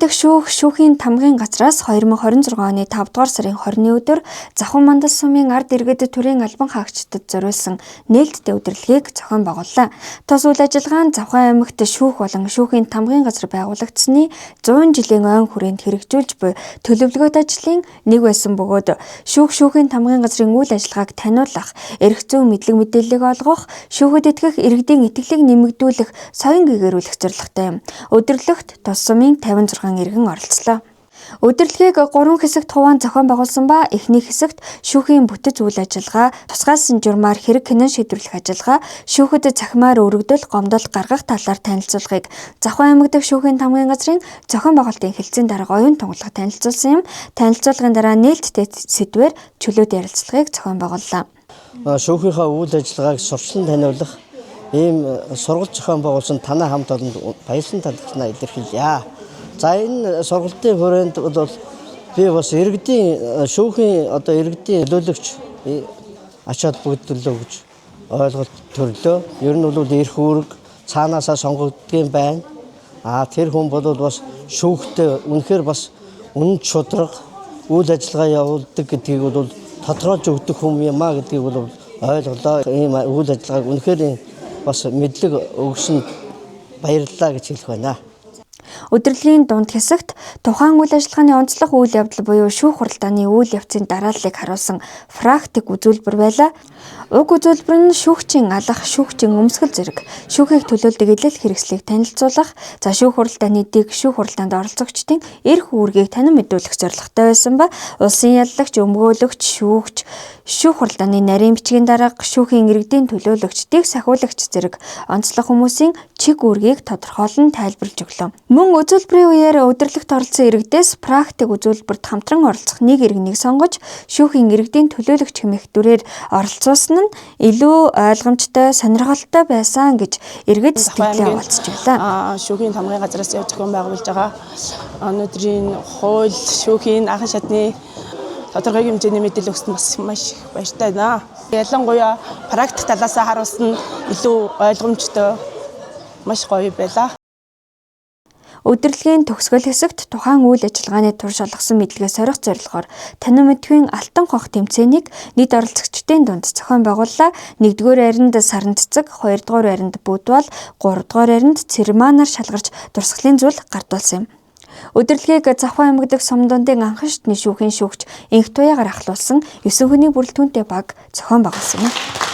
дэх шүүхийн тамгын газраас 2026 оны 5 дугаар сарын 20-ны өдөр Завхан Мандал сумын ард иргэдэд төрийн албан хаагчдад зориулсан нээлттэй удирдлагыг зохион байгууллаа. Тус үйл ажиллагаа нь Завхан аймагт шүүх болон шүүхийн тамгын газар байгуулагдсны 100 жилийн ойн хүрээнд хэрэгжүүлж буй төлөвлөгөөт ажлын нэг байсан бөгөөд шүүхийн тамгын газрын үйл ажиллагааг таниулах, эрх зүйн мэдлэг мэдээллийг олгох, шүүхэд итгэх иргэдийн итгэлийг нэмэгдүүлэх, соён гээгэрүүлэх зорилготой юм. Удирдлагт тус сумын 56 иргэн оролцлоо. Удирдлагыг 3 хэсэгт хуваан зохион байгуулсан ба эхний хэсэгт шүүхийн бүтэц үйл ажиллагаа, тусгайлсан журмаар хэрэг хянан шийдвэрлэх ажиллагаа, шүүхэд цахимаар өргөдөл, гомдол гаргах талаар танилцуулгыг Завхан аймаг дахь шүүхийн тамгын газрын зохион байгуулалтын хэлтсийн дарга оюун тунгалаг танилцуулсан юм. Танилцуулгын дараа нээлттэй сэдвээр чөлөөт ярилцлагыг зохион байгууллаа. Шүүхийнхаа үйл ажиллагааг сурчлан таниулах ийм сургалт зохион байгуулсан танай хамт олонд баярлан талархнаа илэрхийлье. За энэ сургалтын хүрээнд бол би бас иргэдийн шүүхийн иргэдийн төлөөлөгч ач холбогдол гэж ойлголт төрлөө. Ер нь бол эрх үүрэг цаанаасаа сонгогддгийн байна. Тэр хүн бол бас шүүхтэй үнэхээр бас үнэн шударга үйл ажиллагаа явуулдаг гэдгийг бол тодорхойлж өгдөг хүн юм а гэдгийг бол ойлголоо. Ийм үйл ажиллагааг үнэхээр бас мэдлэг өгсөн баярлалаа гэж хэлэх байна. Удирдлагын дунд хэсэгт тухайн үйл ажиллагааны онцлог үйл явдал буюу шүүх хуралдааны үйл явцын дарааллыг харуулсан практик үзүүлбэр байлаа. Уг үзүүлбэр нь шүүгчийн алах, шүүгчийн өмсгөл зэрэг шүүхийг төлөөлдөг илэл хэрэгслийг танилцуулах, шүүх хуралдааны дэг, шүүх хуралдаанд оролцогчдын эрх үүргийг танин мэдүүлэх зорилготой байсан ба улсын яллагч, өмгөөлөгч, шүүгч, шүүх хуралдааны нарийн бичгийн дарга, шүүхийн иргэдийн төлөөлөгч, дэг сахиулагч зэрэг онцлог хүмүүсийн чиг үүргийг тодорхойлон тайлбарлаж өглөө. Мөн үзүүлбэрийн үеэр удирдлагт оролцсон иргэдээс практик үзүүлбэрт хамтран оролцох нэг иргэнийг сонгож шүүхийн иргэдийн төлөөлөгч хэмээх дүрээр оролцуулсан нь илүү ойлгомжтой, сонирхолтой байсан гэж иргэд сэтгэлээ олцож байлаа. Шүүхийн тамгын газраас зохион байгуулж байгаа өнөөдрийн хууль, шүүхийн анхан шатны тодорхой хэмжээний мэдээлэл өгсөн бас маш баяртай байна. Ялангуяа практик талаас харуулсан илүү ойлгомжтой маш гоё байлаа. Удирдлагын төгсгөл хэсэгт тухайн үйл ажиллагааны турш олгосон мэдлэгээ сорих зорилгоор танин мэдхийн алтан хонх тэмцээнийг нийт оролцогчдын дунд зохион байгууллаа. 1-р аринд саранцэг, 2-р аринд бүдвал, 3-р аринд церемонаар шалгарч дурсгалын зүйл гардуулсан юм. Удирдлагыг Завхан аймаг дахь Сомдондын анхан шатны шүүхийн шүүгч Инх Туяагаар ахлуулсан 9 хүний бүрэлдэхүүнтэй баг зохион байгуулсан юм.